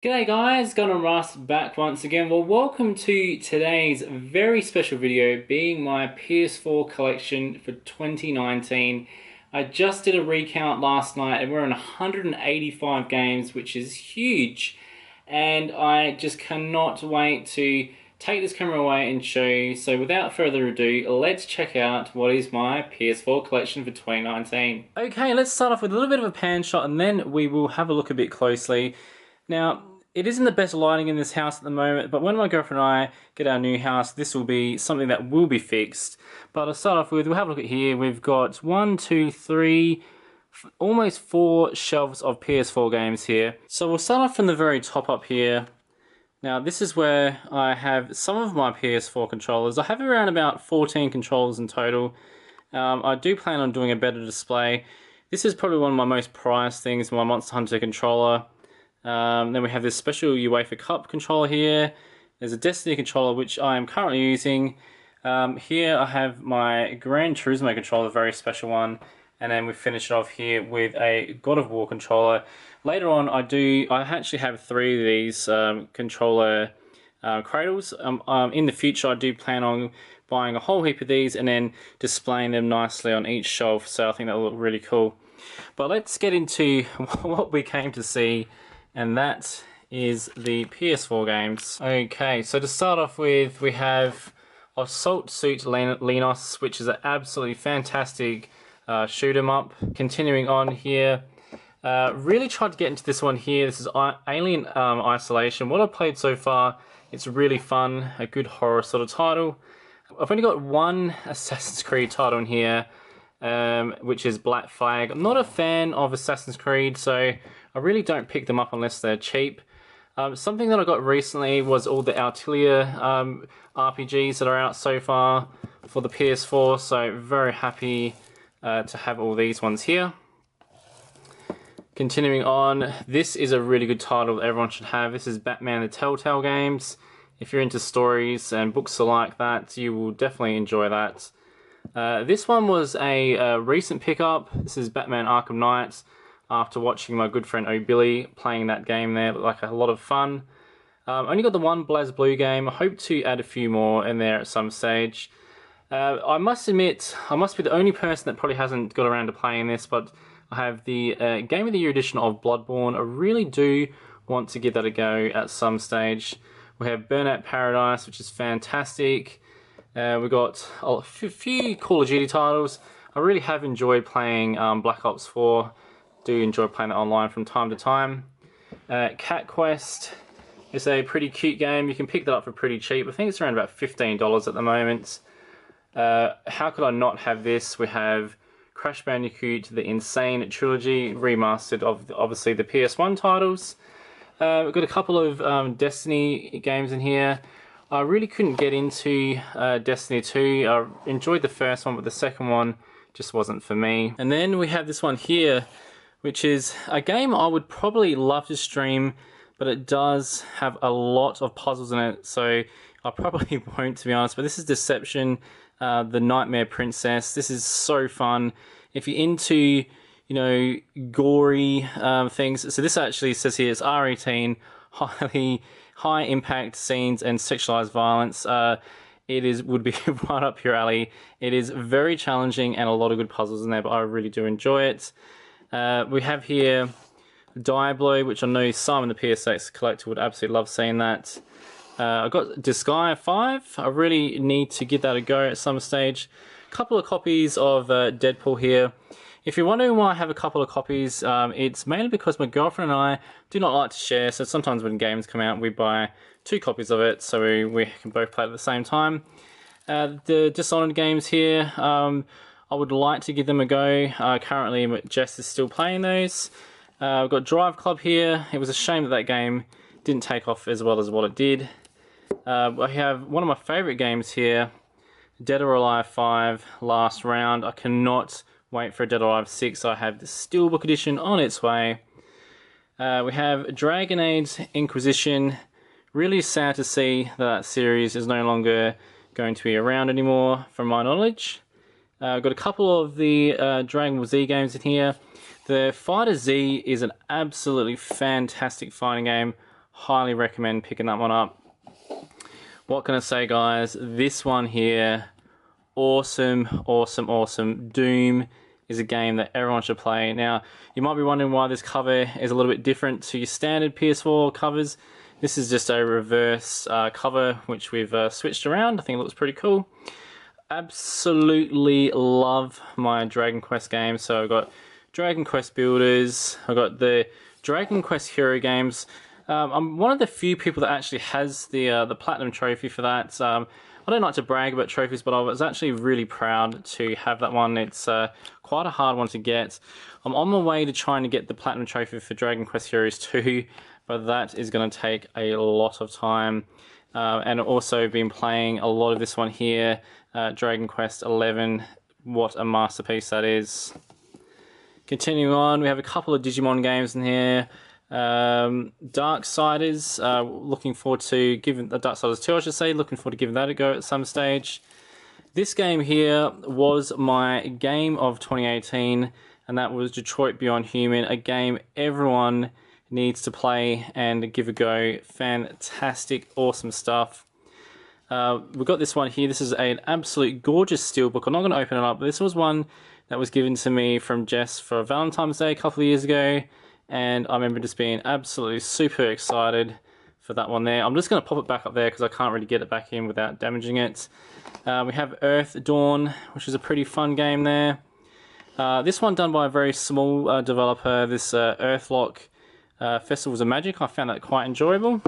G'day guys, Gundam Versus back once again. Well, welcome to today's very special video being my PS4 collection for 2019. I just did a recount last night and we're on 185 games, which is huge. And I just cannot wait to take this camera away and show you. So without further ado, let's check out what is my PS4 collection for 2019. Okay, let's start off with a little bit of a pan shot and then we will have a look a bit closely. Now, it isn't the best lighting in this house at the moment, but when my girlfriend and I get our new house, this will be something that will be fixed. But to start off with, we'll have a look at here. We've got 1, 2, 3, almost 4 shelves of PS4 games here. So we'll start off from the very top up here. Now, this is where I have some of my PS4 controllers. I have around about 14 controllers in total. I do plan on doing a better display. This is probably one of my most prized things, my Monster Hunter controller. Then we have this special UEFA Cup controller here. There's a Destiny controller which I am currently using. Here I have my Gran Turismo controller, a very special one. And then we finish it off here with a God of War controller. Later on I actually have 3 of these controller cradles. In the future I do plan on buying a whole heap of these and then displaying them nicely on each shelf, so I think that will look really cool. But let's get into what we came to see, and that is the PS4 games. Okay, so to start off with, we have Assault Suit Lenos, which is an absolutely fantastic shoot 'em up. Continuing on here, really tried to get into this one here. This is Alien Isolation. What I've played so far, it's really fun, a good horror sort of title. I've only got one Assassin's Creed title in here, which is Black Flag. I'm not a fan of Assassin's Creed, so I really don't pick them up unless they're cheap. Something that I got recently was all the Altalia RPGs that are out so far for the PS4, so very happy to have all these ones here. Continuing on, this is a really good title that everyone should have. This is Batman the Telltale games. If you're into stories and books like that, you will definitely enjoy that. This one was a recent pickup. This is Batman Arkham Knight. After watching my good friend O'Billy playing that game there, like a lot of fun. Only got the one BlazBlue game. I hope to add a few more in there at some stage. I must admit, I must be the only person that probably hasn't got around to playing this, but I have the Game of the Year edition of Blood-Borne. I really do want to give that a go at some stage. We have Burnout Paradise, which is fantastic. We've got a few Call of Duty titles. I really have enjoyed playing Black Ops 4. Do enjoy playing that online from time to time. Cat Quest is a pretty cute game. You can pick that up for pretty cheap. I think it's around about $15 at the moment. How could I not have this? We have Crash Bandicoot, the Insane Trilogy, remastered of obviously the PS1 titles. We've got a couple of Destiny games in here. I really couldn't get into Destiny 2. I enjoyed the first one, but the second one just wasn't for me. And then we have this one here, which is a game I would probably love to stream, but it does have a lot of puzzles in it, so I probably won't, to be honest. But this is Deception, the Nightmare Princess. This is so fun. If you're into, you know, gory things, so this actually says here it's R18, high impact scenes and sexualized violence. It would be right up your alley. It is very challenging and a lot of good puzzles in there, but I really do enjoy it. We have here Diablo, which I know some in the PSX collector would absolutely love seeing that. I've got Disgaea 5. I really need to give that a go at some stage. A couple of copies of Deadpool here. If you're wondering why I have a couple of copies, it's mainly because my girlfriend and I do not like to share, so sometimes when games come out we buy 2 copies of it so we can both play at the same time. The Dishonored games here, I would like to give them a go. Currently Jess is still playing those. We've got Drive Club here. It was a shame that game didn't take off as well as what it did. I have one of my favourite games here, Dead or Alive 5 Last Round. I cannot wait for Dead or Alive 6. I have the Steelbook edition on its way. We have Dragon Age Inquisition. Really sad to see that series is no longer going to be around anymore, from my knowledge. I've got a couple of the Dragon Ball Z games in here. The Fighter Z is an absolutely fantastic fighting game. highly recommend picking that one up. What can I say, guys? This one here, awesome, awesome, awesome. Doom is a game that everyone should play. Now, you might be wondering why this cover is a little bit different to your standard PS4 covers. This is just a reverse cover, which we've switched around. I think it looks pretty cool. Absolutely love my Dragon Quest games. So I've got Dragon Quest Builders, I've got the Dragon Quest Hero games. I'm one of the few people that actually has the Platinum Trophy for that. I don't like to brag about trophies, but I was actually really proud to have that one. It's quite a hard one to get. I'm on my way to trying to get the Platinum Trophy for Dragon Quest Heroes 2, but that is going to take a lot of time. And I've also been playing a lot of this one here, Dragon Quest 11. What a masterpiece that is. Continuing on, we have a couple of Digimon games in here. Darksiders, looking forward to giving the Darksiders 2, I should say, looking forward to giving that a go at some stage. This game here was my game of 2018, and that was Detroit Beyond Human, a game everyone needs to play and give a go. Fantastic, awesome stuff. We've got this one here. This is an absolute gorgeous steelbook. I'm not going to open it up, but this was one that was given to me from Jess for Valentine's Day a couple of years ago. And I remember just being absolutely super excited for that one there. I'm just going to pop it back up there because I can't really get it back in without damaging it. We have Earth Dawn, which is a pretty fun game there. This one done by a very small developer, this Earthlock Festivals of Magic. I found that quite enjoyable.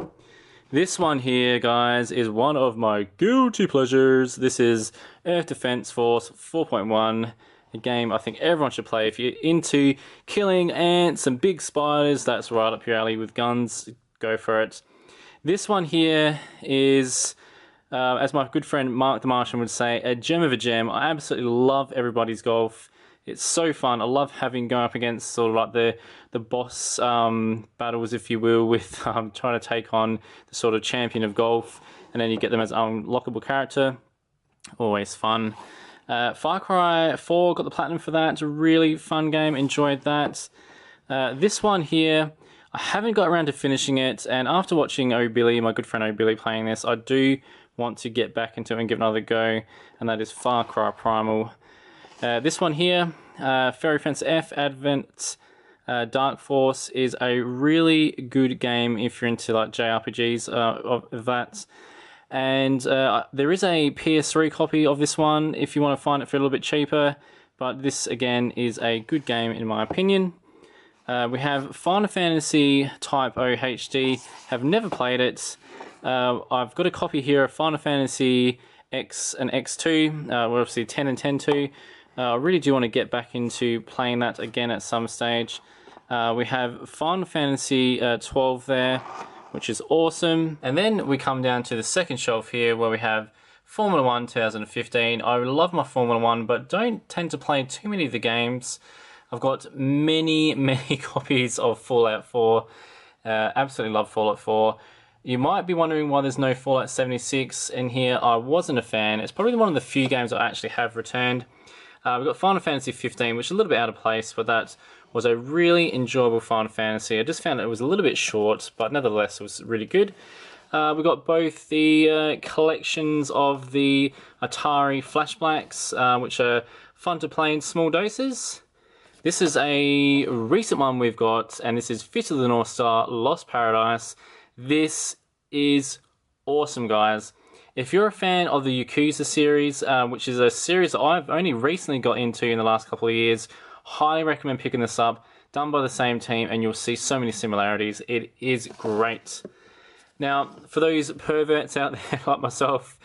This one here, guys, is one of my guilty pleasures. This is Earth Defense Force 4.1. A game I think everyone should play. If you're into killing ants and big spiders, that's right up your alley with guns. Go for it. This one here is, as my good friend Mark the Martian would say, a gem of a gem. I absolutely love Everybody's Golf. It's so fun. I love going up against sort of like the boss battles, if you will, with trying to take on the sort of champion of golf, and then you get them as an unlockable character. Always fun. Far Cry 4, got the platinum for that. It's a really fun game, enjoyed that. This one here, I haven't got around to finishing it, and after watching O'Billy, my good friend O'Billy playing this, I do want to get back into it and give it another go, and that is Far Cry Primal. This one here, Fairy Fence F Advent Dark Force, is a really good game if you're into like JRPGs of that. And there is a PS3 copy of this one if you want to find it for a little bit cheaper. But this, again, is a good game in my opinion. We have Final Fantasy Type O HD. Have never played it. I've got a copy here of Final Fantasy X and X2. We're obviously 10 and 10-2. I really do want to get back into playing that again at some stage. We have Final Fantasy 12 there, which is awesome. And then we come down to the second shelf here where we have Formula 1 2015. I love my Formula 1, but don't tend to play too many of the games. I've got many copies of Fallout 4. Absolutely love Fallout 4. You might be wondering why there's no Fallout 76 in here. I wasn't a fan. It's probably one of the few games I actually have returned. We've got Final Fantasy 15, which is a little bit out of place, but that was a really enjoyable Final Fantasy. I just found it was a little bit short, but nevertheless it was really good. We've got both the collections of the Atari Flashbacks, which are fun to play in small doses. This is a recent one we've got, and this is Fist of the North Star Lost Paradise. This is awesome, guys. If you're a fan of the Yakuza series, which is a series that I've only recently got into in the last couple of years, highly recommend picking this up. Done by the same team, and you'll see so many similarities. It is great. Now, for those perverts out there like myself,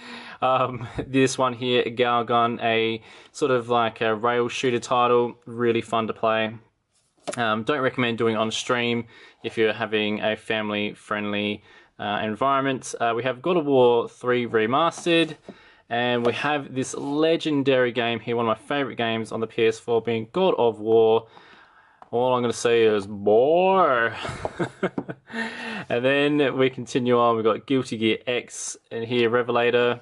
this one here, Galgun, a sort of like a rail shooter title, really fun to play. Don't recommend doing it on stream if you're having a family-friendly environment. We have God of War 3 Remastered, and we have this legendary game here, one of my favourite games on the PS4, being God of War. All I'm going to say is, boy! And then we continue on, we've got Guilty Gear X, and here, Revelator.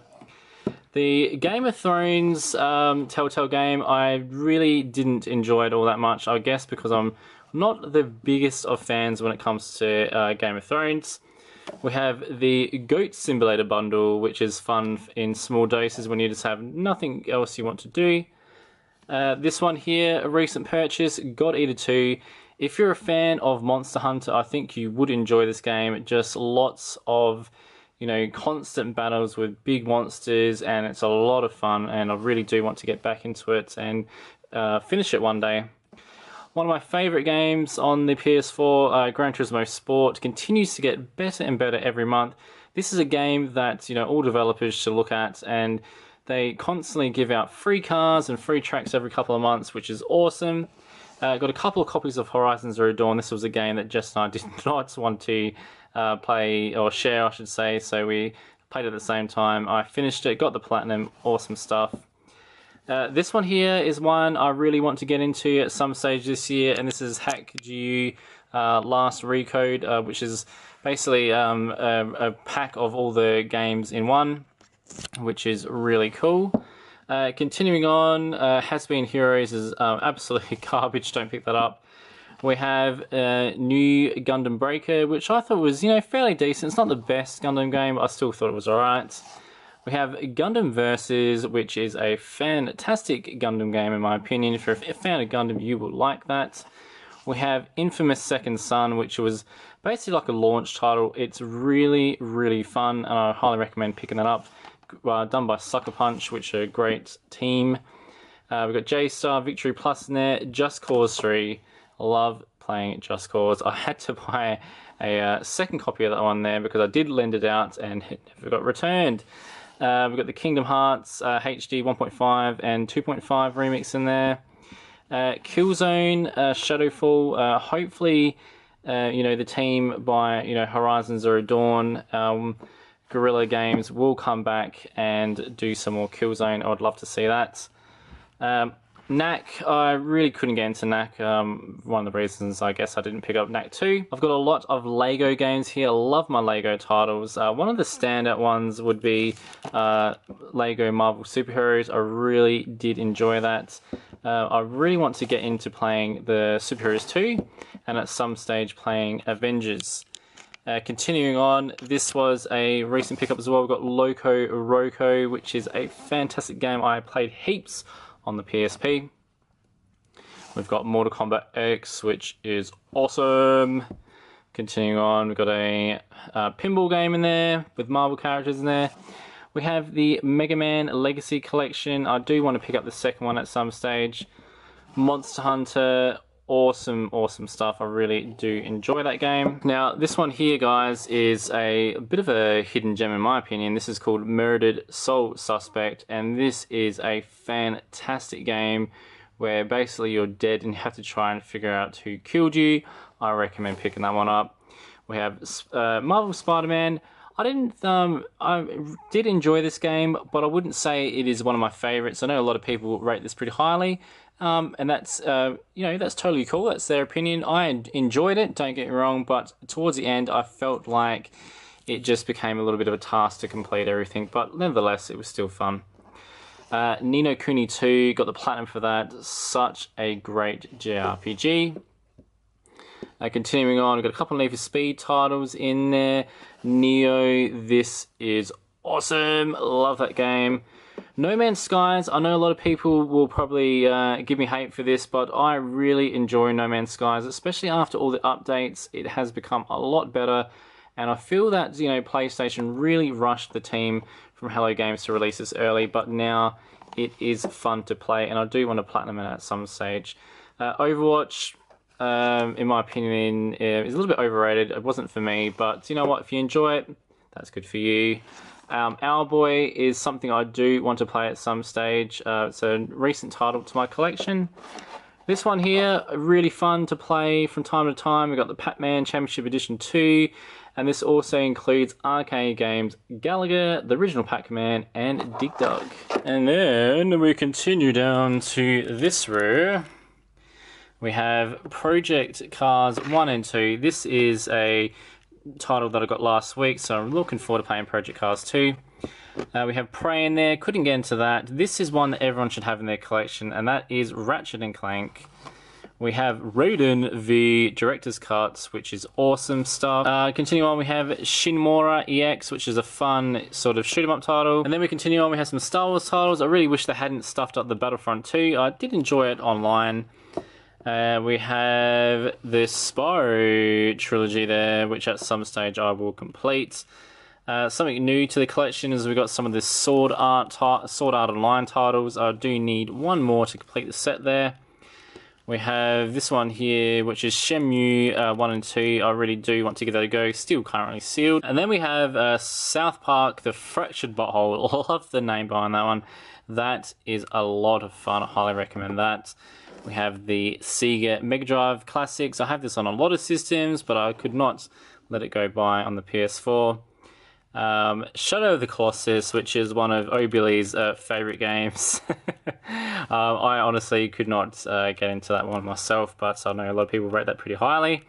The Game of Thrones Telltale game, I really didn't enjoy it all that much, I guess because I'm not the biggest of fans when it comes to Game of Thrones. We have the Goat Simulator bundle, which is fun in small doses when you just have nothing else you want to do. This one here, a recent purchase, God Eater 2. If you're a fan of Monster Hunter, I think you would enjoy this game. Just lots of, you know, constant battles with big monsters, and it's a lot of fun, and I really do want to get back into it and finish it one day. One of my favourite games on the PS4, Gran Turismo Sport, continues to get better and better every month. This is a game that, you know, all developers should look at, and they constantly give out free cars and free tracks every couple of months, which is awesome. Got a couple of copies of Horizon Zero Dawn. This was a game that Jess and I did not want to play, or share I should say, so we played it at the same time. I finished it, got the platinum, awesome stuff. This one here is one I really want to get into at some stage this year, and this is Hack GU Last Recode, which is basically a pack of all the games in one, which is really cool. Continuing on, Has Been Heroes is absolutely garbage, don't pick that up. We have new Gundam Breaker, which I thought was, you know, fairly decent. It's not the best Gundam game, but I still thought it was alright. We have Gundam Versus, which is a fantastic Gundam game in my opinion. If you're a fan of Gundam, you will like that. We have Infamous Second Son, which was basically like a launch title. It's really, really fun, and I highly recommend picking that up. Done by Sucker Punch, which are a great team. We've got J-Star, Victory Plus Net, Just Cause 3. Love playing Just Cause. I had to buy a second copy of that one there because I did lend it out and it never got returned. We've got the Kingdom Hearts HD 1.5 and 2.5 remix in there. Killzone, Shadowfall. Hopefully, you know, the team by, you know, Horizon Zero Dawn, Guerrilla Games will come back and do some more Killzone. I would love to see that. Knack, I really couldn't get into Knack. One of the reasons I guess I didn't pick up Knack 2. I've got a lot of Lego games here. I love my Lego titles. One of the standout ones would be Lego Marvel Superheroes. I really did enjoy that. I really want to get into playing the Superheroes 2 and at some stage playing Avengers. Continuing on, this was a recent pickup as well. We've got Loco Roco, which is a fantastic game. I played heaps on the PSP. We've got Mortal Kombat X, which is awesome. Continuing on, we've got a pinball game in there with Marvel characters in there. We have the Mega Man Legacy Collection. I do want to pick up the second one at some stage. Monster Hunter. Awesome stuff. I really do enjoy that game. Now this one here, guys, is a bit of a hidden gem in my opinion. This is called Murdered Soul Suspect, and this is a fantastic game where basically you're dead and you have to try and figure out who killed you. I recommend picking that one up. We have Marvel Spider-Man. I did enjoy this game, but I wouldn't say it is one of my favorites. I know a lot of people rate this pretty highly. And that's, you know, that's totally cool. That's their opinion. I enjoyed it, don't get me wrong, but towards the end, I felt like it just became a little bit of a task to complete everything. But nevertheless, it was still fun. Ni no Kuni 2, got the platinum for that. Such a great JRPG. Continuing on, we've got a couple of Need for Speed titles in there. Neo, this is awesome. Love that game. No Man's Skies, I know a lot of people will probably give me hate for this, but I really enjoy No Man's Skies, especially after all the updates. It has become a lot better, and I feel that, you know, PlayStation really rushed the team from Hello Games to release this early, but now it is fun to play, and I do want to platinum it at some stage. Overwatch, in my opinion, is a little bit overrated. It wasn't for me, but you know what? If you enjoy it, that's good for you. Owlboy is something I do want to play at some stage. It's a recent title to my collection. This one here, really fun to play from time to time. We've got the Pac-Man Championship Edition 2, and this also includes arcade games Gallagher, the original Pac-Man, and Dig Dug. And then we continue down to this row. We have Project Cars 1 and 2. This is a title that I got last week, so I'm looking forward to playing Project Cars 2. We have Prey in there, couldn't get into that. This is one that everyone should have in their collection, and that is Ratchet and Clank. We have Raiden v Director's Cut, which is awesome stuff. Continuing on, we have Shinmura EX, which is a fun sort of shoot 'em up title. And then we continue on, we have some Star Wars titles. I really wish they hadn't stuffed up the Battlefront 2. I did enjoy it online. We have the Spyro Trilogy there, which at some stage I will complete. Something new to the collection is we've got some of the Sword Art Online titles. I do need one more to complete the set there. We have this one here, which is Shenmue 1 and 2. I really do want to give that a go. Still currently sealed. And then we have South Park, The Fractured Butthole. I love the name behind that one. That is a lot of fun. I highly recommend that. We have the Sega Mega Drive Classics. I have this on a lot of systems, but I could not let it go by on the PS4. Shadow of the Colossus, which is one of Obilly's favourite games. I honestly could not get into that one myself, but I know a lot of people rate that pretty highly.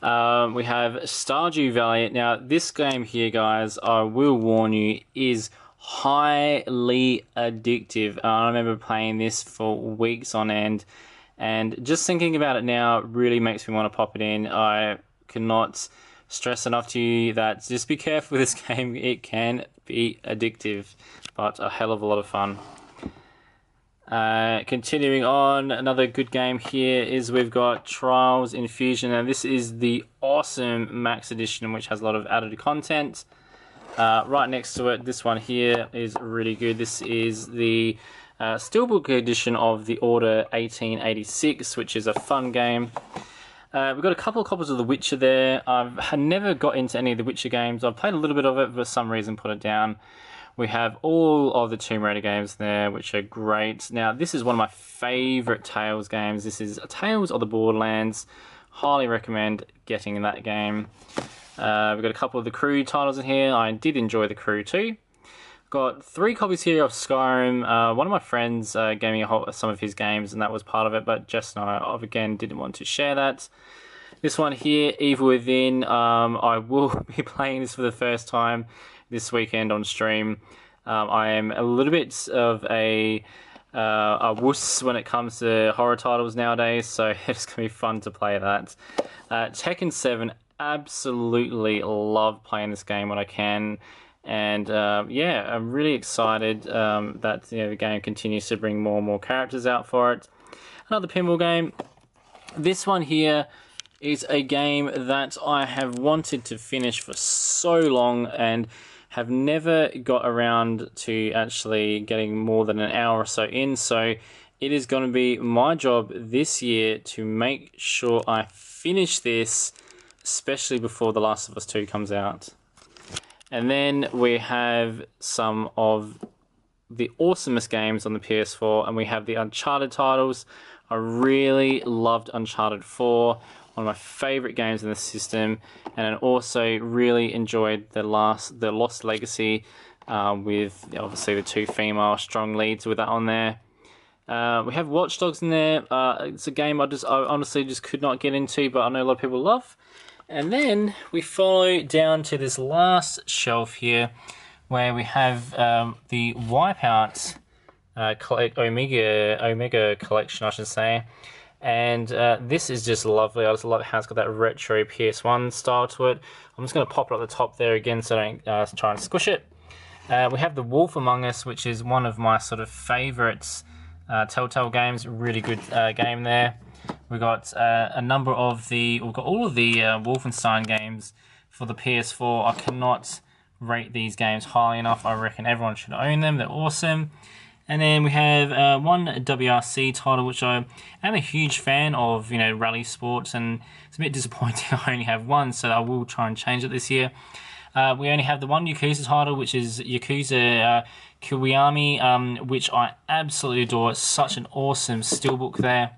We have Stardew Valley. Now, this game here, guys, I will warn you, is highly addictive. I remember playing this for weeks on end, and just thinking about it now really makes me want to pop it in. I cannot stress enough to you that just be careful with this game. It can be addictive, but a hell of a lot of fun. Continuing on, another good game here is we've got Trials Infusion, and this is the awesome Max Edition, which has a lot of added content. Right next to it, this one here is really good. This is the Steelbook edition of The Order 1886, which is a fun game. We've got a couple of copies of The Witcher there. I've never got into any of the Witcher games. I've played a little bit of it, but for some reason put it down. We have all of the Tomb Raider games there, which are great. Now, this is one of my favourite Tales games. This is Tales of the Borderlands. Highly recommend getting that game. We've got a couple of the Crew titles in here. I did enjoy the Crew too. Got 3 copies here of Skyrim. One of my friends gave me some of his games, and that was part of it, but Jess and I, again, didn't want to share that. This one here, Evil Within, I will be playing this for the first time this weekend on stream. I am a little bit of a wuss when it comes to horror titles nowadays, so it's going to be fun to play that. Tekken 7, absolutely love playing this game when I can. And yeah, I'm really excited that the game continues to bring more and more characters out for it. Another pinball game. This one here is a game that I have wanted to finish for so long and have never got around to actually getting more than an hour or so in. So it is going to be my job this year to make sure I finish this, especially before The Last of Us 2 comes out. And then we have some of the awesomest games on the PS4, and we have the Uncharted titles. I really loved Uncharted 4, one of my favourite games in the system, and I also really enjoyed the Lost Legacy with obviously the 2 female strong leads with that on there. We have Watch Dogs in there. It's a game I honestly just could not get into, but I know a lot of people love. And then we follow down to this last shelf here, where we have the Wipeout Omega collection, I should say. And this is just lovely. I just love how it's got that retro PS1 style to it. I'm just going to pop it at the top there again so I don't try and squish it. We have The Wolf Among Us, which is one of my sort of favourites Telltale games. Really good game there. We've got we've got all of the Wolfenstein games for the PS4. I cannot rate these games highly enough. I reckon everyone should own them. They're awesome. And then we have one WRC title, which I am a huge fan of, rally sports, and it's a bit disappointing I only have one, so I will try and change it this year. We only have the one Yakuza title, which is Yakuza Kiwami, which I absolutely adore. It's such an awesome steelbook there.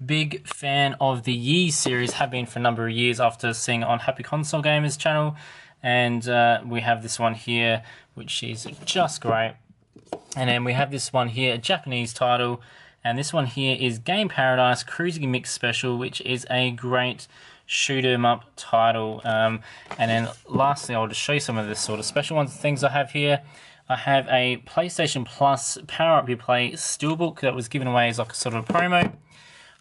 Big fan of the Yi series, have been for a number of years after seeing it on Happy Console Gamers channel. And we have this one here, which is just great. And then we have this one here, a Japanese title. And this one here is Game Paradise Cruising Mix Special, which is a great shoot 'em up title. And then lastly, I'll just show you some of the sort of special things I have here. I have a PlayStation Plus Power Up Your Play Steelbook that was given away as like a sort of a promo.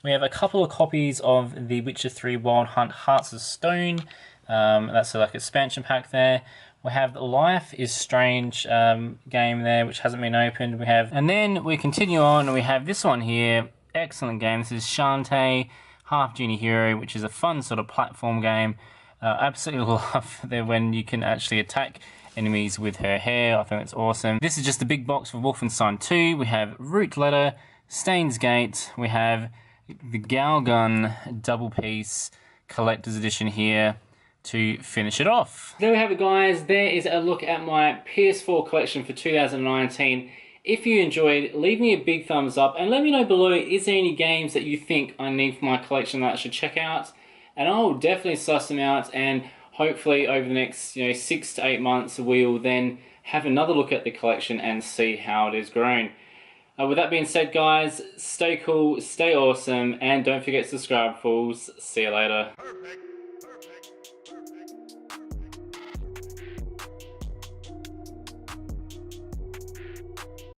We have a couple of copies of The Witcher 3 Wild Hunt Hearts of Stone. That's like expansion pack there. We have Life is Strange game there, which hasn't been opened. And then we continue on, and we have this one here. Excellent game. This is Shantae, Half Genie Hero, which is a fun sort of platform game. Absolutely love that when you can actually attack enemies with her hair. I think it's awesome. This is just a big box for Wolfenstein 2. We have Root Letter, Stains Gate. We have the Galgun double piece collector's edition here to finish it off. There we have it, guys. There is a look at my PS4 collection for 2019. If you enjoyed, leave me a big thumbs up and let me know below, is there any games that you think I need for my collection that I should check out? And I will definitely suss them out, and hopefully over the next 6 to 8 months we'll then have another look at the collection and see how it has grown. With that being said, guys, stay cool, stay awesome, and don't forget to subscribe, fools. See you later. Perfect.